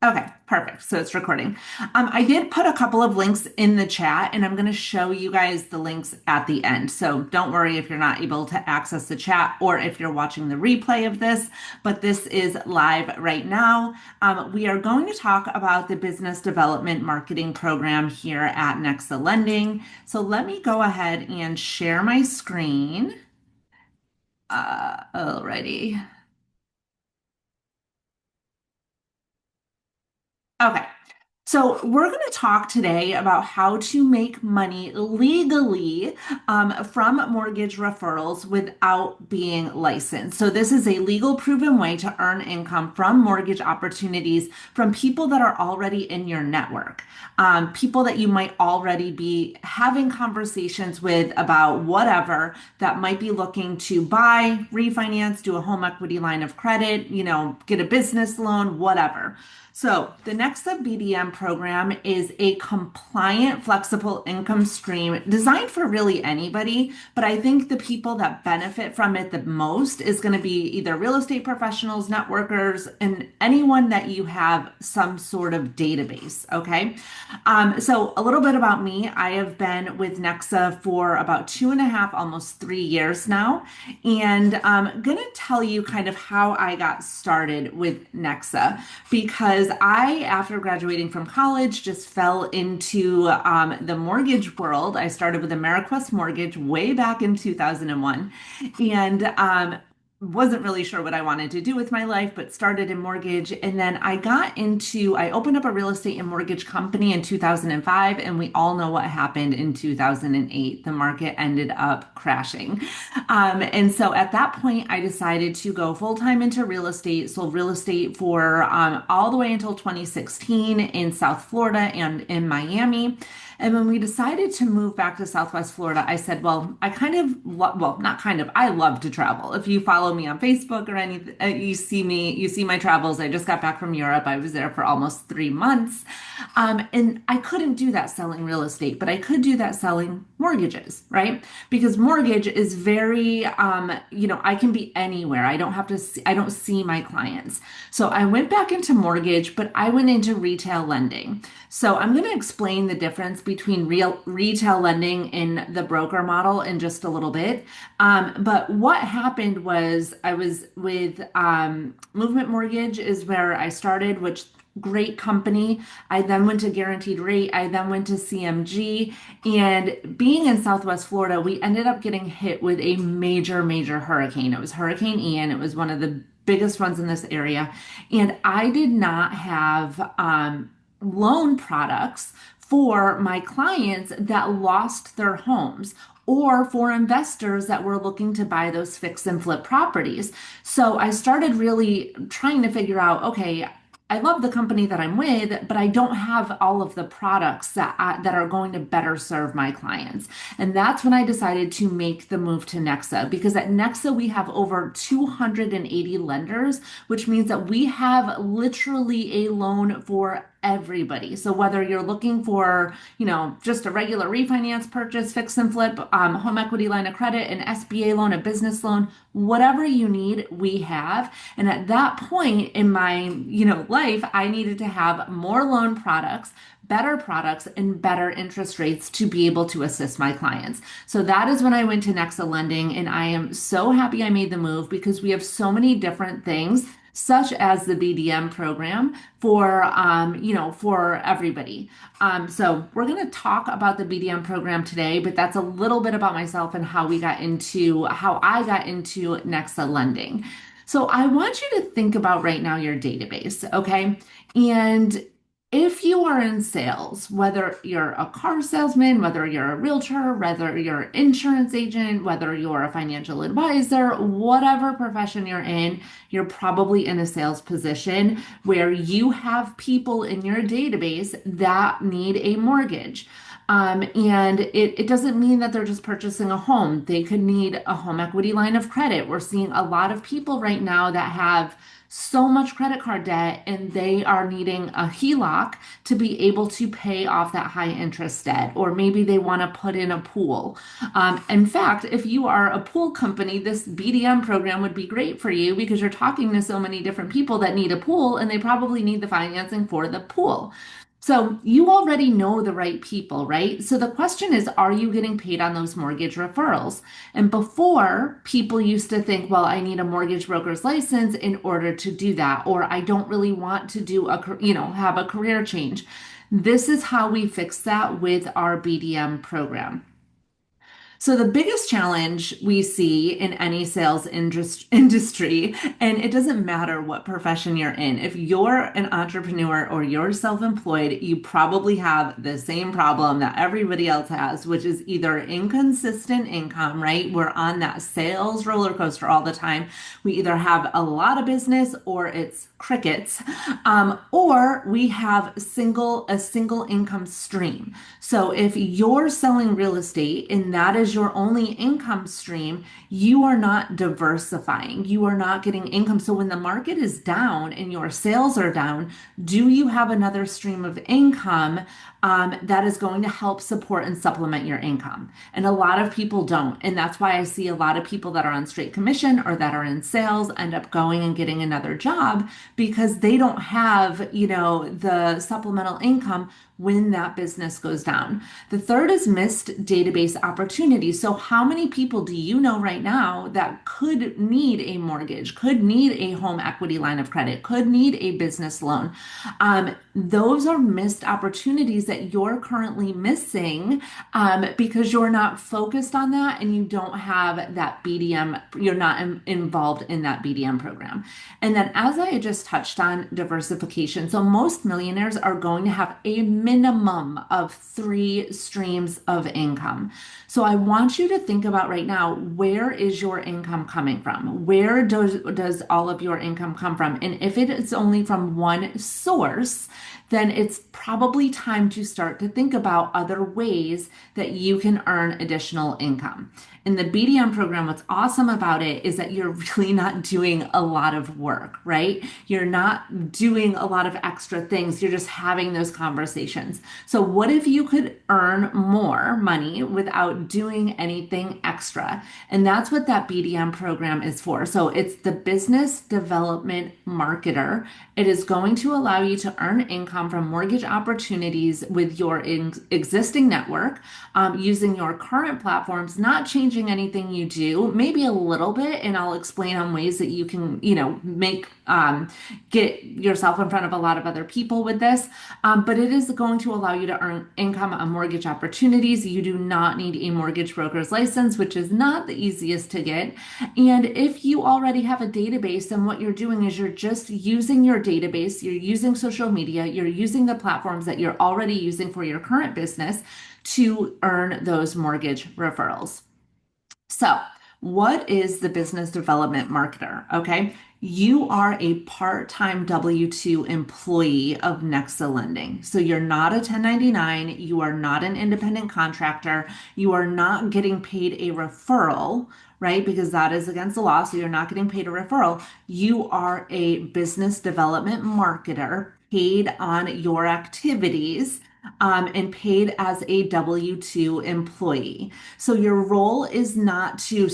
Okay, perfect. So it's recording. I did put a couple of links in the chat, and I'm going to show you guys the links at the end. So don't worry if you're not able to access the chat or if you're watching the replay of this, but this is live right now. We are going to talk about the business development marketing program here at NEXA Lending. So let me go ahead and share my screen. Alrighty. Okay. So, we're going to talk today about how to make money legally from mortgage referrals without being licensed. So, this is a legal proven way to earn income from mortgage opportunities from people that are already in your network, people that you might already be having conversations with about whatever that might be looking to buy, refinance, do a home equity line of credit, get a business loan, whatever. So, the NEXA BDM program is a compliant, flexible income stream designed for really anybody. But I think the people that benefit from it the most is going to be either real estate professionals, networkers, and anyone that you have some sort of database. Okay. So, a little bit about me. I have been with NEXA for about 2.5, almost 3 years now. And I'm going to tell you kind of how I got started with NEXA because I, after graduating from college, just fell into the mortgage world. I started with AmeriQuest Mortgage way back in 2001 and wasn't really sure what I wanted to do with my life, but started in mortgage. And then I opened up a real estate and mortgage company in 2005, and we all know what happened in 2008. The market ended up crashing. And so at that point, I decided to go full time into real estate, sold real estate for all the way until 2016 in South Florida and in Miami. And when we decided to move back to Southwest Florida, I said, well, not kind of, I love to travel. If you follow me on Facebook or anything, you see my travels. I just got back from Europe. I was there for almost 3 months. And I couldn't do that selling real estate, but I could do that selling mortgages, right? Because mortgage is very, I can be anywhere. I don't see my clients. So I went back into mortgage, but I went into retail lending. So I'm going to explain the difference between real retail lending and the broker model in just a little bit. But what happened was I was with Movement Mortgage is where I started, which great company. I then went to Guaranteed Rate. I then went to CMG. And being in Southwest Florida, we ended up getting hit with a major, major hurricane. It was Hurricane Ian. It was one of the biggest ones in this area. And I did not have loan products for my clients that lost their homes or for investors that were looking to buy those fix and flip properties. So I started really trying to figure out, okay, I love the company that I'm with, but I don't have all of the products that are going to better serve my clients. And that's when I decided to make the move to NEXA because at NEXA we have over 280 lenders, which means that we have literally a loan for everybody. So whether you're looking for, just a regular refinance purchase, fix and flip, home equity line of credit, an SBA loan, a business loan, whatever you need, we have. And at that point in my, life, I needed to have more loan products, and better interest rates to be able to assist my clients. So that is when I went to NEXA Lending, and I am so happy I made the move because we have so many different things such as the BDM program for everybody. So we're going to talk about the BDM program today, but that's a little bit about myself and how I got into NEXA Lending. So I want you to think about right now your database, okay? And if you are in sales, whether you're a car salesman, whether you're a realtor, whether you're an insurance agent, whether you're a financial advisor, whatever profession you're in, you're probably in a sales position where you have people in your database that need a mortgage. And it doesn't mean that they're just purchasing a home. They could need a home equity line of credit. We're seeing a lot of people right now that have so much credit card debt and they are needing a HELOC to be able to pay off that high interest debt, or maybe they want to put in a pool. In fact, if you are a pool company, this BDM program would be great for you because you're talking to so many different people that need a pool and they probably need the financing for the pool. So you already know the right people, right? So the question is, are you getting paid on those mortgage referrals? And before, people used to think, well, I need a mortgage broker's license in order to do that, or I don't really want to do have a career change. This is how we fix that with our BDM program. So the biggest challenge we see in any sales industry, and it doesn't matter what profession you're in, if you're an entrepreneur or you're self-employed, you probably have the same problem that everybody else has, which is either inconsistent income, right? We're on that sales roller coaster all the time. We either have a lot of business or it's crickets, or we have a single income stream. So if you're selling real estate and that is your only income stream, you are not diversifying. You are not getting income. So when the market is down and your sales are down, do you have another stream of income that is going to help support and supplement your income? And a lot of people don't. And that's why I see a lot of people that are on straight commission or that are in sales end up going and getting another job because they don't have, the supplemental income when that business goes down. The third is missed database opportunities. So how many people do you know right now that could need a mortgage, could need a home equity line of credit, could need a business loan? Those are missed opportunities that you're currently missing because you're not focused on that and you don't have that BDM, you're not involved in that BDM program. And then, as I just touched on, diversification. So, most millionaires are going to have a minimum of 3 streams of income. So, I want you to think about right now, where is your income coming from? Where does all of your income come from? And if it is only from one source, then it's probably time to start to think about other ways that you can earn additional income. In the BDM program, what's awesome about it is that you're really not doing a lot of work, right? You're not doing a lot of extra things. You're just having those conversations. So what if you could earn more money without doing anything extra? And that's what that BDM program is for. So it's the business development marketer. It is going to allow you to earn income from mortgage opportunities with your existing network, using your current platforms, not changing anything you do, maybe a little bit, and I'll explain on ways that you can, get yourself in front of a lot of other people with this. But it is going to allow you to earn income on mortgage opportunities. You do not need a mortgage broker's license, which is not the easiest to get. And if you already have a database, then what you're doing is you're just using your database, you're using social media, you're using the platforms that you're already using for your current business to earn those mortgage referrals. So, what is the business development marketer? Okay. You are a part-time W-2 employee of NEXA Lending. So you're not a 1099, you are not an independent contractor, you are not getting paid a referral, right? Because that is against the law. So you're not getting paid a referral. You are a business development marketer paid on your activities and paid as a W-2 employee. So your role is not to,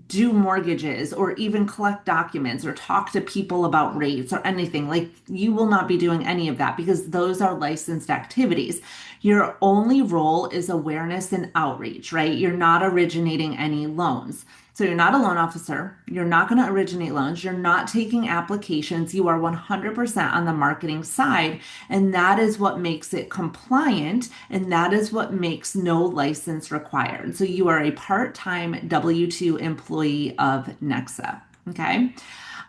do mortgages or even collect documents or talk to people about rates or anything. Like you will not be doing any of that because those are licensed activities. Your only role is awareness and outreach, right? You're not originating any loans. So you're not a loan officer. You're not going to originate loans. You're not taking applications. You are 100% on the marketing side. And that is what makes it compliant. And that is what makes no license required. So you are a part-time W-2 employee of NEXA. Okay.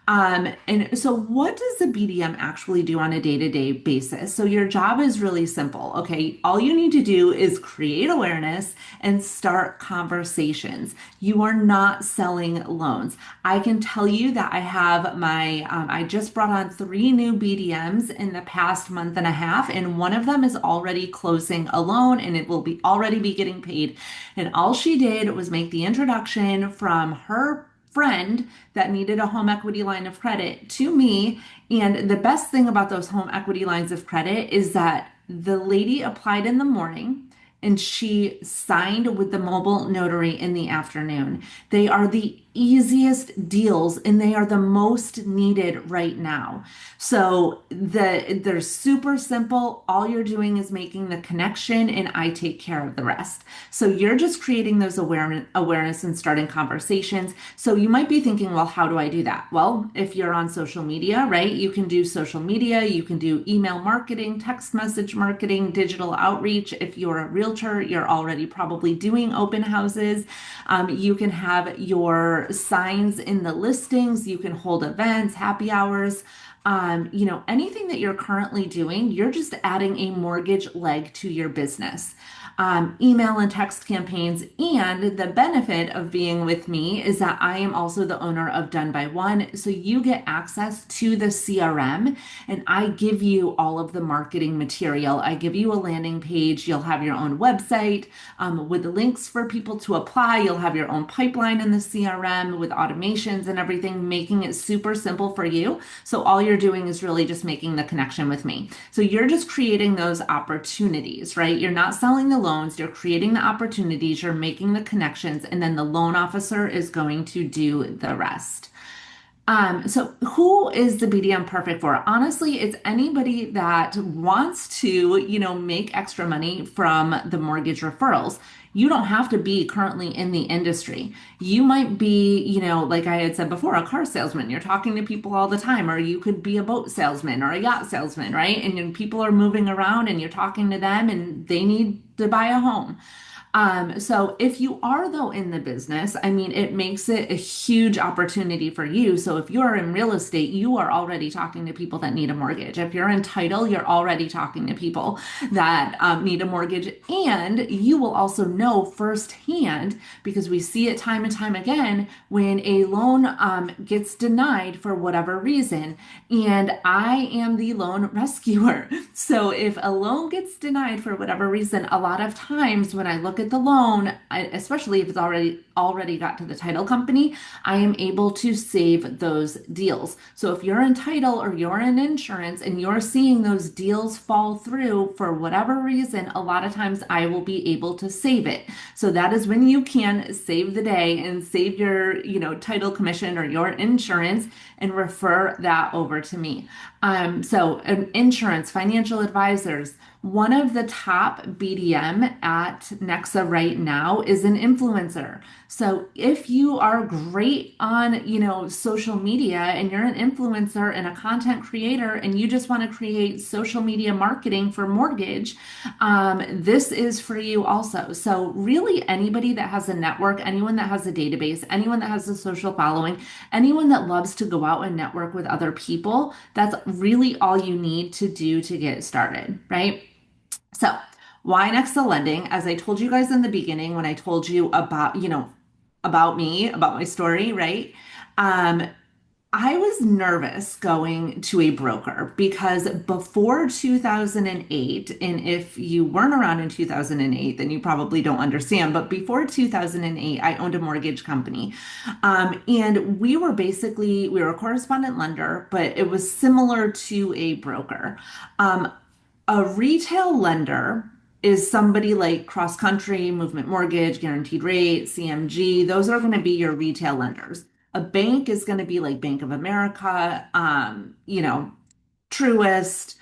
And so what does the BDM actually do on a day-to-day basis? So your job is really simple. Okay. All you need to do is create awareness and start conversations. You are not selling loans. I can tell you that I have I just brought on 3 new BDMs in the past month and a half, and one of them is already closing a loan and it will already be getting paid. And all she did was make the introduction from her friend that needed a home equity line of credit to me. And the best thing about those home equity lines of credit is that the lady applied in the morning and she signed with the mobile notary in the afternoon. They are the easiest deals and they are the most needed right now. So they're super simple. All you're doing is making the connection and I take care of the rest. So you're just creating those awareness and starting conversations. So you might be thinking, well, how do I do that? Well, if you're on social media, right, you can do social media, you can do email marketing, text message marketing, digital outreach. If you're a realtor, you're already probably doing open houses. You can have your signs in the listings, you can hold events, happy hours. Anything that you're currently doing, you're just adding a mortgage leg to your business. Email and text campaigns. And the benefit of being with me is that I am also the owner of Done by One. So you get access to the CRM and I give you all of the marketing material. I give you a landing page. You'll have your own website with links for people to apply. You'll have your own pipeline in the CRM with automations and everything, making it super simple for you. So all you're doing is really just making the connection with me. So you're just creating those opportunities, right? You're not selling the loans, you're creating the opportunities, you're making the connections, and then the loan officer is going to do the rest. So who is the BDM perfect for? Honestly, it's anybody that wants to, make extra money from the mortgage referrals. You don't have to be currently in the industry. You might be, like I had said before, a car salesman. You're talking to people all the time, or you could be a boat salesman or a yacht salesman, right? And people are moving around and you're talking to them and they need to buy a home. So if you are though in the business, I mean, it makes it a huge opportunity for you. So if you're in real estate, you are already talking to people that need a mortgage. If you're in title, you're already talking to people that need a mortgage. And you will also know firsthand, because we see it time and time again, when a loan gets denied for whatever reason. And I am the loan rescuer. So if a loan gets denied for whatever reason, a lot of times when I look at the loan, especially if it's already got to the title company, I am able to save those deals. So if you're in title or you're in insurance and you're seeing those deals fall through for whatever reason, a lot of times I will be able to save it. So that is when you can save the day and save your, title commission or your insurance and refer that over to me. So insurance, financial advisors, one of the top BDM at NEXA right now is an influencer. So if you are great on, social media and you're an influencer and a content creator and you just want to create social media marketing for mortgage, this is for you also. So really anybody that has a network, anyone that has a database, anyone that has a social following, anyone that loves to go out and network with other people, that's really all you need to do to get started, right? So, why NEXA lending? As I told you guys in the beginning, when I told you about, about me, about my story, right? Um, I was nervous going to a broker because before 2008, and if you weren't around in 2008, then you probably don't understand, but before 2008, I owned a mortgage company. And we were a correspondent lender, but it was similar to a broker. Um, a retail lender is somebody like Cross Country, Movement Mortgage, Guaranteed Rate, CMG. Those are going to be your retail lenders. A bank is going to be like Bank of America, Truist,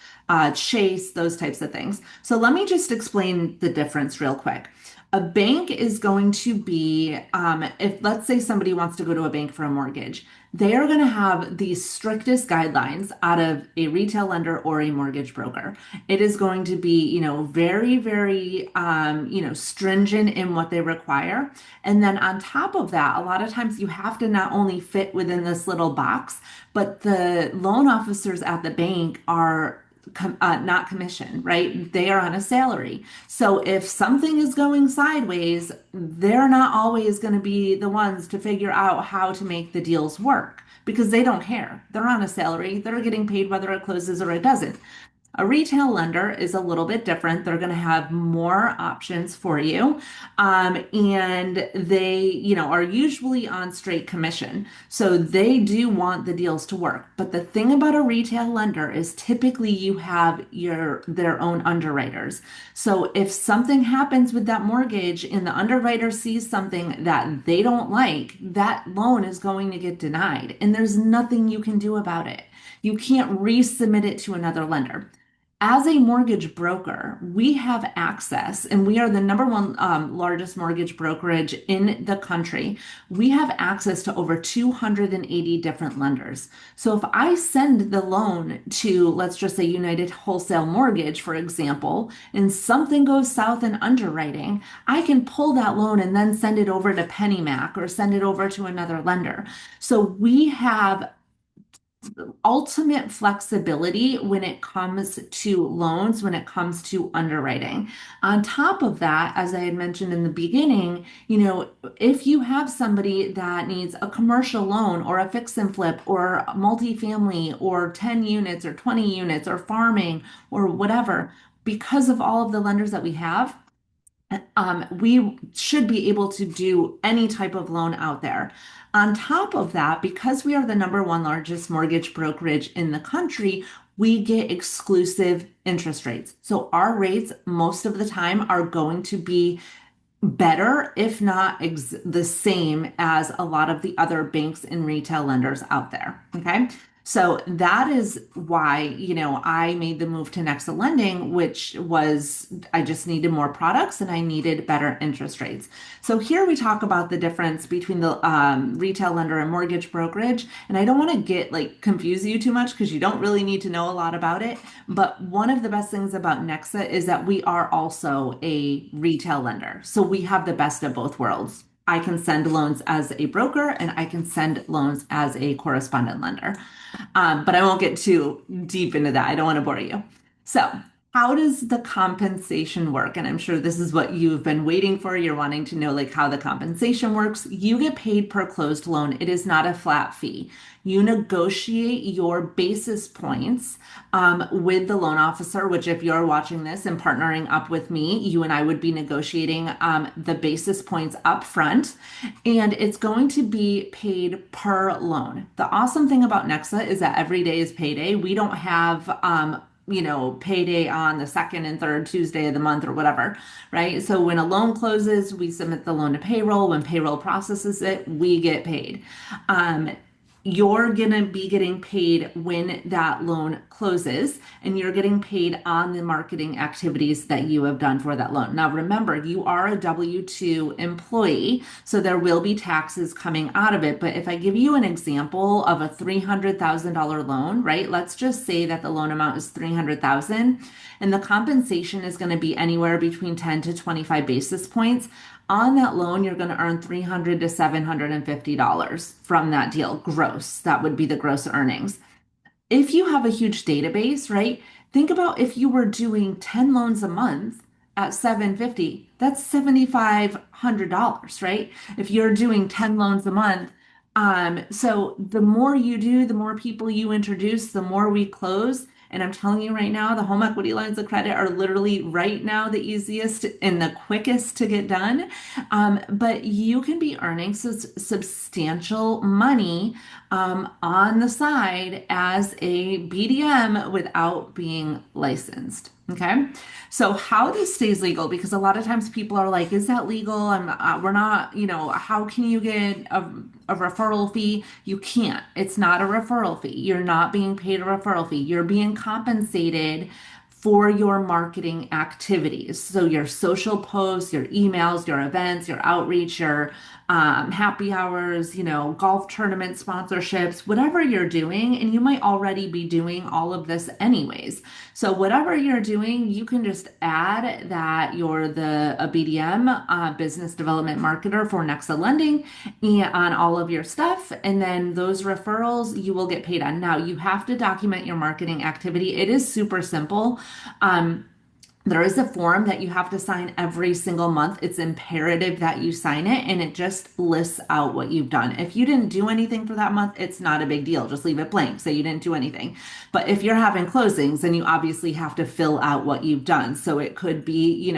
Chase, those types of things. So let me just explain the difference real quick. A bank is going to be, if let's say somebody wants to go to a bank for a mortgage, they are going to have the strictest guidelines out of a retail lender or a mortgage broker. It is going to be, very, very, stringent in what they require. And then on top of that, a lot of times you have to not only fit within this little box, but the loan officers at the bank are not commission, right? They are on a salary. So if something is going sideways, they're not always going to be the ones to figure out how to make the deals work because they don't care. They're on a salary. They're getting paid whether it closes or it doesn't. A retail lender is a little bit different. They're going to have more options for you. And they, are usually on straight commission. So they do want the deals to work. But the thing about a retail lender is typically you have their own underwriters. So if something happens with that mortgage and the underwriter sees something that they don't like, that loan is going to get denied. And there's nothing you can do about it. You can't resubmit it to another lender. As a mortgage broker, we have access, and we are the number one largest mortgage brokerage in the country. We have access to over 280 different lenders. So if I send the loan to, let's just say, United Wholesale Mortgage, for example, and something goes south in underwriting, I can pull that loan and then send it over to PennyMac or send it over to another lender. So we have ultimate flexibility when it comes to loans, when it comes to underwriting. On top of that, as I had mentioned in the beginning, if you have somebody that needs a commercial loan or a fix and flip or multifamily or 10 units or 20 units or farming or whatever, because of all of the lenders that we have, we should be able to do any type of loan out there. On top of that, because we are the number one largest mortgage brokerage in the country, we get exclusive interest rates. So our rates most of the time are going to be better, if not the same as a lot of the other banks and retail lenders out there. Okay. So that is why, I made the move to Nexa Lending, which was I just needed more products and I needed better interest rates. So here we talk about the difference between the retail lender and mortgage brokerage. And I don't want to get confuse you too much because you don't really need to know a lot about it. But one of the best things about Nexa is that we are also a retail lender. So we have the best of both worlds. I can send loans as a broker and I can send loans as a correspondent lender. But I won't get too deep into that. I don't want to bore you. So, how does the compensation work? And I'm sure this is what you've been waiting for. You're wanting to know how the compensation works. You get paid per closed loan. It is not a flat fee. You negotiate your basis points with the loan officer, which if you're watching this and partnering up with me, you and I would be negotiating the basis points up front, and it's going to be paid per loan. The awesome thing about Nexa is that every day is payday. We don't have payday on the second and third Tuesday of the month or whatever, right? So when a loan closes, we submit the loan to payroll. When payroll processes it, we get paid. You're going to be getting paid when that loan closes, and you're getting paid on the marketing activities that you have done for that loan. Now, remember, you are a W-2 employee, so there will be taxes coming out of it. But if I give you an example of a $300,000 loan, right? Let's just say that the loan amount is $300,000 and the compensation is going to be anywhere between 10 to 25 basis points. On that loan, you're going to earn $300 to $750 from that deal gross. That would be the gross earnings. If you have a huge database, right? Think about if you were doing 10 loans a month at 750, that's $7,500, right? If you're doing 10 loans a month. So the more you do, the more people you introduce, the more we close. And I'm telling you right now, the home equity lines of credit are literally right now the easiest and the quickest to get done. But you can be earning substantial money on the side as a BDM without being licensed. Okay. So how this stays legal, because a lot of times people are like, is that legal? We're not, how can you get a referral fee? You can't. It's not a referral fee. You're not being paid a referral fee. You're being compensated for your marketing activities. So your social posts, your emails, your events, your outreach, your happy hours, golf tournament sponsorships, whatever you're doing, and you might already be doing all of this anyways. So whatever you're doing, you can just add that you're a BDM, business development marketer for Nexa Lending, on all of your stuff, and then those referrals you will get paid on. Now you have to document your marketing activity. It is super simple. Um, There is a form that you have to sign every single month. It's imperative that you sign it, and it just lists out what you've done. If you didn't do anything for that month, it's not a big deal. Just leave it blank. Say you didn't do anything. But if you're having closings, then you obviously have to fill out what you've done. So it could be,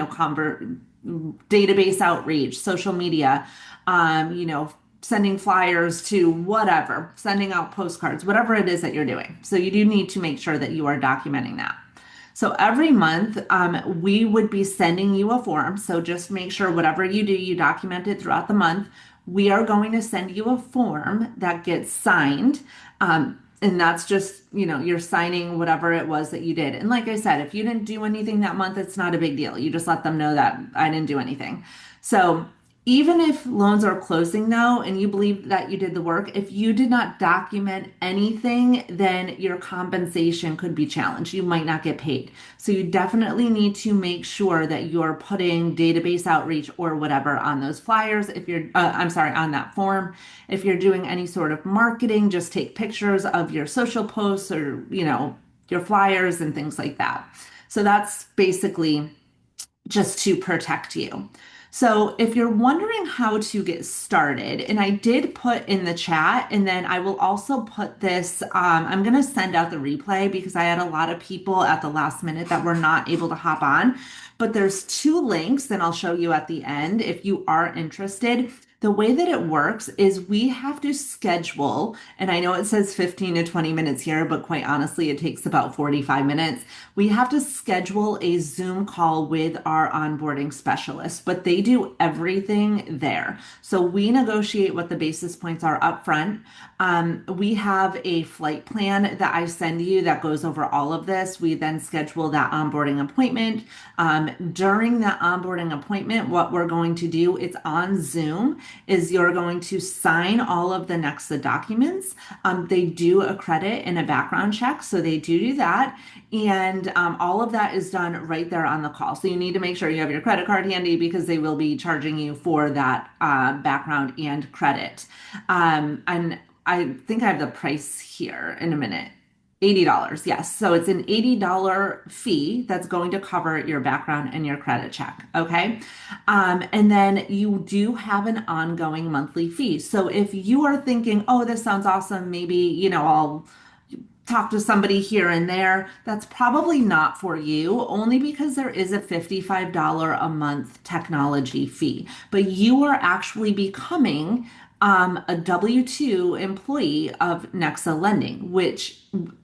database outreach, social media, sending flyers to whatever, sending out postcards, whatever it is that you're doing. So you do need to make sure that you are documenting that. So every month, we would be sending you a form. So just make sure whatever you do, you document it throughout the month. We are going to send you a form that gets signed. And that's just, you're signing whatever it was that you did. And like I said, if you didn't do anything that month, it's not a big deal. You just let them know that I didn't do anything. So even if loans are closing though, and you believe that you did the work, if you did not document anything, then your compensation could be challenged. You might not get paid. So you definitely need to make sure that you're putting database outreach or whatever on those flyers. If you're, I'm sorry, on that form. If you're doing any sort of marketing, just take pictures of your social posts or, your flyers and things like that. So that's basically just to protect you. So if you're wondering how to get started, and I did put in the chat, and then I will also put this, I'm going to send out the replay because I had a lot of people at the last minute that were not able to hop on. But there's two links, and I'll show you at the end if you are interested. The way that it works is we have to schedule, and I know it says 15 to 20 minutes here, but quite honestly, it takes about 45 minutes. We have to schedule a Zoom call with our onboarding specialist, but they do everything there. So we negotiate what the basis points are up front. We have a flight plan that I send you that goes over all of this. We then schedule that onboarding appointment. During that onboarding appointment, what we're going to do, it's on Zoom, is you're going to sign all of the NEXA documents. They do a credit and a background check, so they do that. And all of that is done right there on the call. So you need to make sure you have your credit card handy because they will be charging you for that background and credit. And I think I have the price here in a minute. $80, yes. So it's an $80 fee that's going to cover your background and your credit check. Okay. And then you do have an ongoing monthly fee. So if you are thinking, oh, this sounds awesome, maybe, I'll talk to somebody here and there, that's probably not for you, only because there is a $55 a month technology fee. But you are actually becoming a W-2 employee of NEXA Lending, which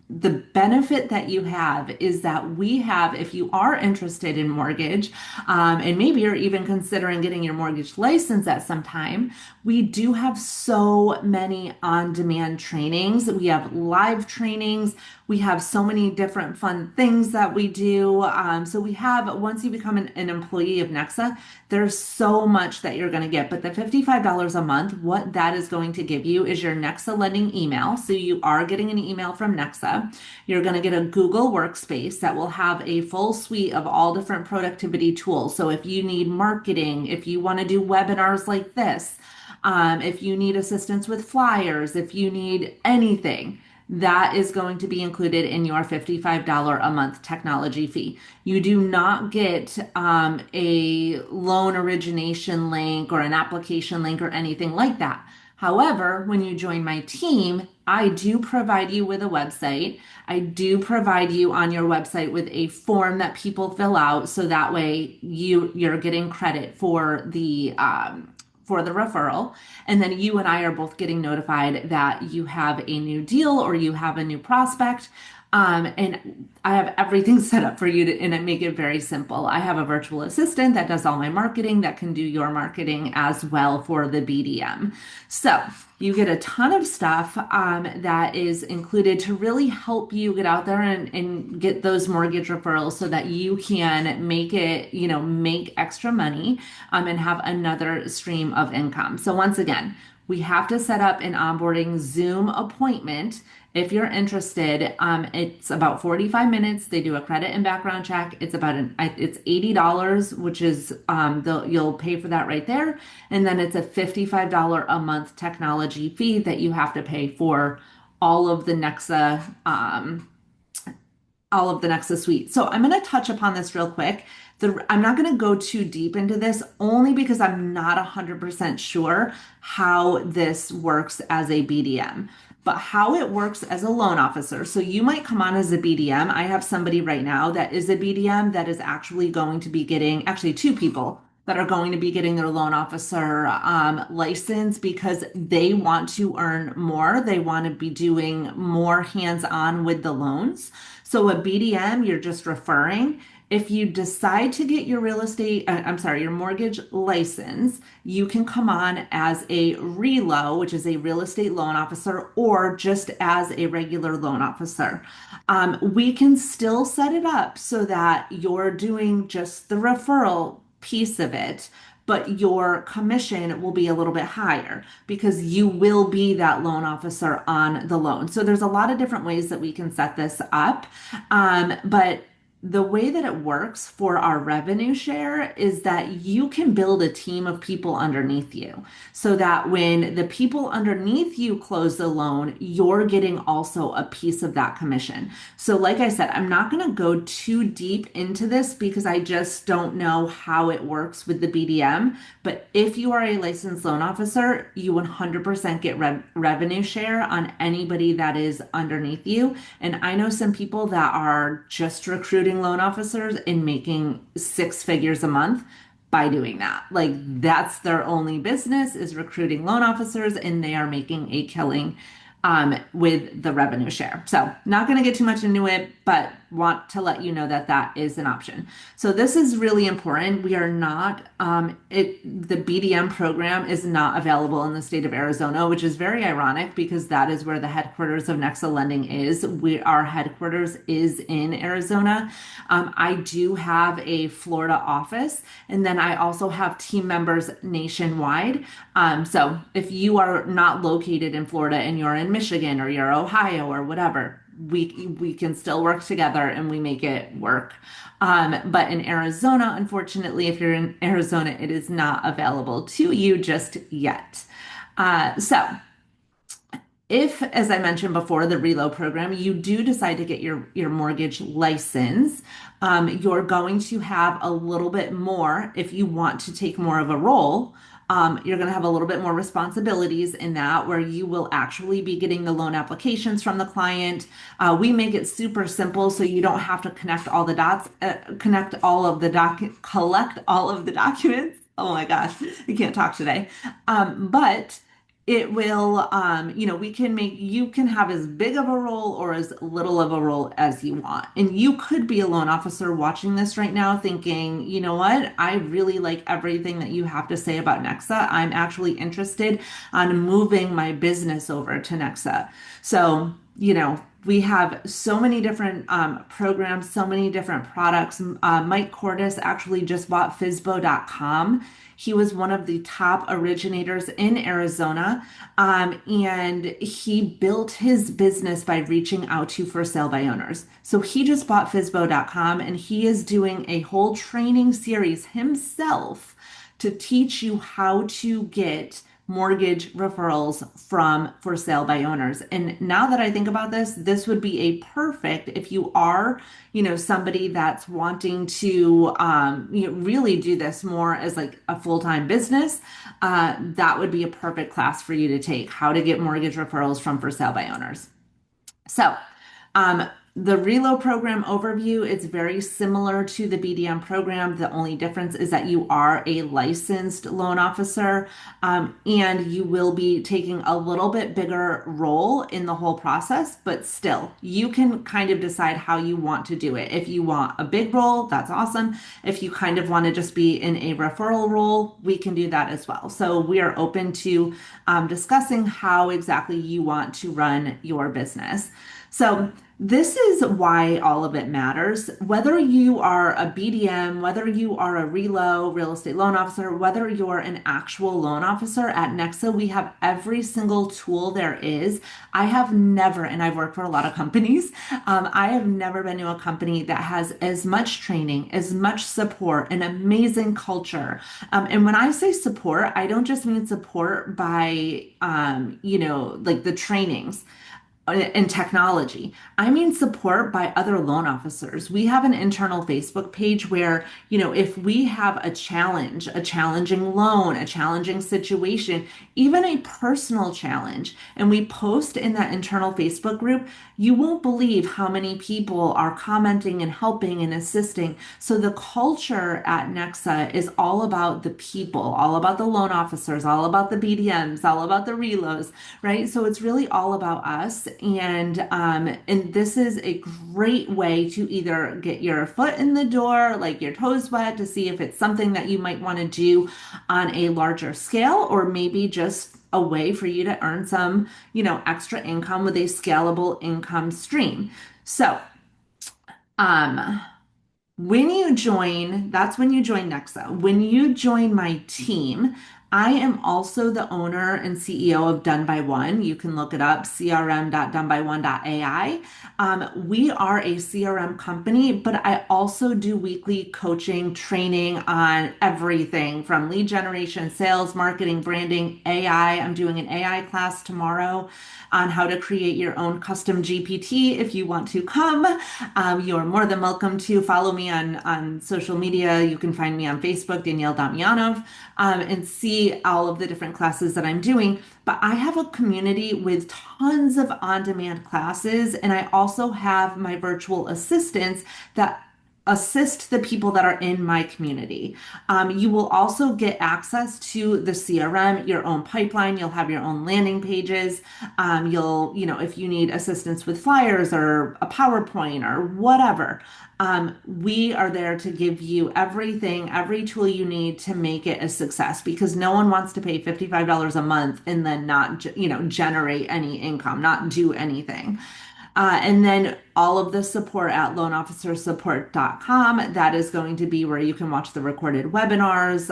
the benefit that you have is that we have, if you are interested in mortgage, and maybe you're even considering getting your mortgage license at some time, we do have so many on-demand trainings. We have live trainings. We have so many different fun things that we do. So we have, once you become an employee of NEXA, there's so much that you're going to get. But the $55 a month, what that is going to give you is your NEXA lending email. So you are getting an email from NEXA. You're going to get a Google Workspace that will have a full suite of all different productivity tools. So if you need marketing, if you want to do webinars like this, if you need assistance with flyers, if you need anything, that is going to be included in your $55 a month technology fee. You do not get a loan origination link or an application link or anything like that. However, when you join my team, I do provide you with a website. I do provide you on your website with a form that people fill out, so that way you're getting credit for the referral. And then you and I are both getting notified that you have a new deal or you have a new prospect. And I have everything set up for you and I make it very simple. I have a virtual assistant that does all my marketing, that can do your marketing as well for the BDM. So you get a ton of stuff that is included to really help you get out there and get those mortgage referrals so that you can make it, make extra money and have another stream of income. So once again, we have to set up an onboarding Zoom appointment. If you're interested, it's about 45 minutes. They do a credit and background check. It's it's $80, which is you'll pay for that right there. And then it's a $55 a month technology fee that you have to pay for all of the NEXA all of the NEXA suite. So I'm going to touch upon this real quick. I'm not going to go too deep into this only because I'm not 100% sure how this works as a BDM, but how it works as a loan officer. So you might come on as a BDM. I have somebody right now that is a BDM that is actually going to be getting, actually two people that are going to be getting their loan officer license because they want to earn more. They want to be doing more hands-on with the loans. So a BDM, you're just referring. If you decide to get your your mortgage license, you can come on as a RELO, which is a real estate loan officer, or just as a regular loan officer. We can still set it up so that you're doing just the referral piece of it, but your commission will be a little bit higher because you will be that loan officer on the loan. So there's a lot of different ways that we can set this up. But the way that it works for our revenue share is that you can build a team of people underneath you so that when the people underneath you close the loan, you're getting also a piece of that commission. So, like I said, I'm not going to go too deep into this because I just don't know how it works with the BDM. But if you are a licensed loan officer, you 100% get revenue share on anybody that is underneath you. And I know some people that are just recruiting loan officers and making six figures a month by doing that. Like that's their only business is recruiting loan officers and they are making a killing with the revenue share. So not going to get too much into it, but want to let you know that that is an option. So this is really important. We are not, the BDM program is not available in the state of Arizona, which is very ironic because that is where the headquarters of NEXA Lending is. Our headquarters is in Arizona. I do have a Florida office, and then I also have team members nationwide. So if you are not located in Florida and you're in Michigan or you're Ohio or whatever, we can still work together and we make it work. But in Arizona, unfortunately, if you're in Arizona, it is not available to you just yet. So if, as I mentioned before, the reload program, you do decide to get your mortgage license, you're going to have a little bit more if you want to take more of a role. You're going to have a little bit more responsibilities in that where you will actually be getting the loan applications from the client. We make it super simple so you don't have to connect all the dots, collect all of the documents. Oh my gosh, I can't talk today. But it will, you can have as big of a role or as little of a role as you want. And you could be a loan officer watching this right now thinking, you know what, I really like everything that you have to say about NEXA. I'm actually interested on moving my business over to NEXA. So, we have so many different programs, so many different products. Mike Cordes actually just bought FSBO.com. He was one of the top originators in Arizona, and he built his business by reaching out to for sale by owners. So he just bought FSBO.com, and he is doing a whole training series himself to teach you how to get mortgage referrals from for sale by owners. And now that I think about this, this would be a perfect if you are, somebody that's wanting to really do this more as like a full-time business. That would be a perfect class for you to take, how to get mortgage referrals from for sale by owners. So, the reload program overview is very similar to the BDM program. The only difference is that you are a licensed loan officer, and you will be taking a little bit bigger role in the whole process, but still, you can kind of decide how you want to do it. If you want a big role, that's awesome. If you kind of want to just be in a referral role, we can do that as well. So we are open to discussing how exactly you want to run your business. So this is why all of it matters. Whether you are a BDM, whether you are a real estate loan officer, whether you're an actual loan officer at NEXA, we have every single tool there is. I have never, and I've worked for a lot of companies, I have never been to a company that has as much training, as much support, an amazing culture. And when I say support, I don't just mean support by, like the trainings. in technology. I mean support by other loan officers. We have an internal Facebook page where, if we have a challenge, a challenging loan, a challenging situation, even a personal challenge, and we post in that internal Facebook group, you won't believe how many people are commenting and helping and assisting. So the culture at NEXA is all about the people, all about the loan officers, all about the BDMs, all about the relos, right? So it's really all about us, and this is a great way to either get your foot in the door, like your toes wet, to see if it's something that you might want to do on a larger scale, or maybe just a way for you to earn some, extra income with a scalable income stream. So, um, when you join, that's when you join Nexa. When you join my team, I am also the owner and CEO of Done by One. You can look it up, crm.donebyone.ai. We are a CRM company, but I also do weekly coaching training on everything from lead generation, sales, marketing, branding, AI. I'm doing an AI class tomorrow on how to create your own custom GPT. If you want to come, you're more than welcome to follow me on social media. You can find me on Facebook, Danielle Damianov, and see all of the different classes that I'm doing. But I have a community with tons of on-demand classes, and I also have my virtual assistants that assist the people that are in my community. You will also get access to the CRM, your own pipeline. You'll have your own landing pages. If you need assistance with flyers or a PowerPoint or whatever, we are there to give you everything, every tool you need to make it a success, because no one wants to pay $55 a month and then not, generate any income, not do anything. And then all of the support at loanofficersupport.com. That is going to be where you can watch the recorded webinars,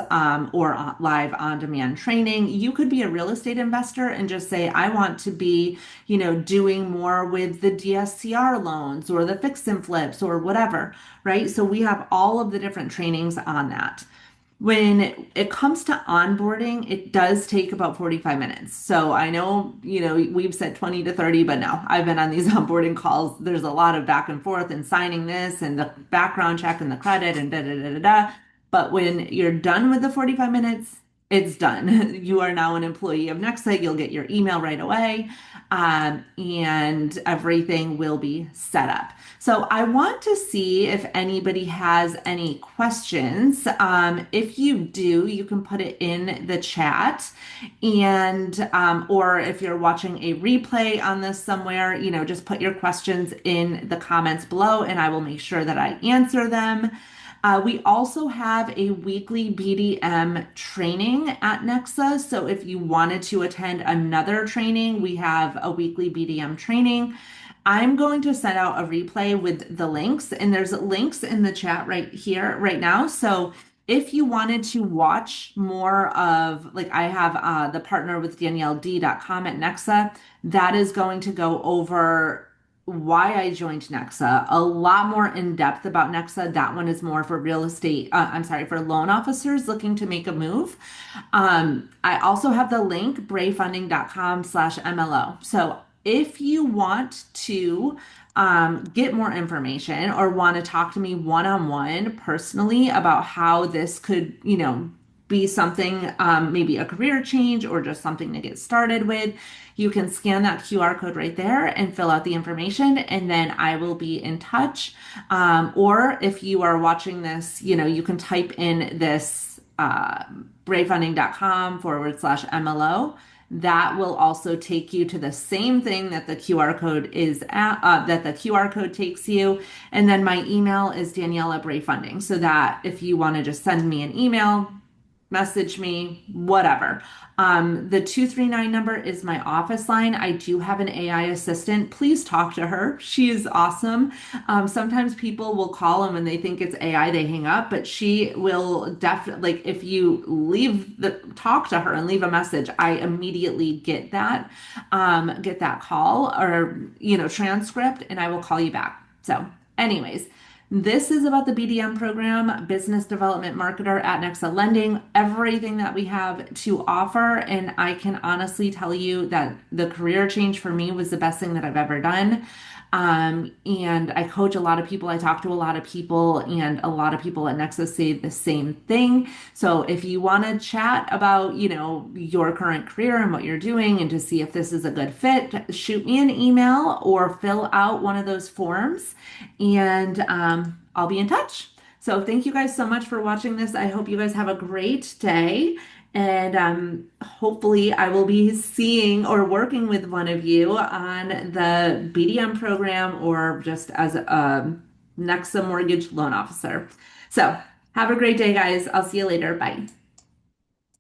or live on-demand training. You could be a real estate investor and just say, I want to be, doing more with the DSCR loans or the fix and flips or whatever, right? So we have all of the different trainings on that. When it comes to onboarding, it does take about 45 minutes. So I know, we've said 20 to 30, but no, I've been on these onboarding calls. There's a lot of back and forth and signing this and the background check and the credit and da da da da da. But when you're done with the 45 minutes, it's done. You are now an employee of Nexa. You'll get your email right away, and everything will be set up. So I want to see if anybody has any questions. If you do, you can put it in the chat, and or if you're watching a replay on this somewhere, just put your questions in the comments below, and I will make sure that I answer them. We also have a weekly BDM training at Nexa. So if you wanted to attend another training, we have a weekly BDM training. I'm going to send out a replay with the links, and there's links in the chat right here, right now. So if you wanted to watch more of, like, I have the partner with DanielleD.com at Nexa, that is going to go over why I joined Nexa, a lot more in depth about Nexa. That one is more for real estate, I'm sorry, for loan officers looking to make a move. I also have the link, brayfunding.com/MLO. So if you want to get more information or want to talk to me one-on-one personally about how this could, be something, maybe a career change or just something to get started with, you can scan that QR code right there and fill out the information, and then I will be in touch. Or if you are watching this, you can type in this brayfunding.com/MLO. That will also take you to the same thing that the QR code is at, that the QR code takes you. And then my email is Danielle@brayfunding, so that if you want to just send me an email, message me, whatever. The 239 number is my office line. I do have an AI assistant. Please talk to her. She is awesome. Sometimes people will call and when they think it's AI, they hang up, but she will definitely, like, if you talk to her and leave a message, I immediately get that call or, transcript, and I will call you back. So anyways, This is about the BDM program, Business Development Marketer at NEXA Lending, everything that we have to offer. And I can honestly tell you that the career change for me was the best thing that I've ever done. And I coach a lot of people, I talk to a lot of people, and a lot of people at Nexa say the same thing. So if you want to chat about, your current career and what you're doing and to see if this is a good fit, shoot me an email or fill out one of those forms and I'll be in touch. So thank you guys so much for watching this. I hope you guys have a great day. And hopefully, I will be seeing or working with one of you on the BDM program or just as a NEXA mortgage loan officer. So, have a great day, guys. I'll see you later. Bye.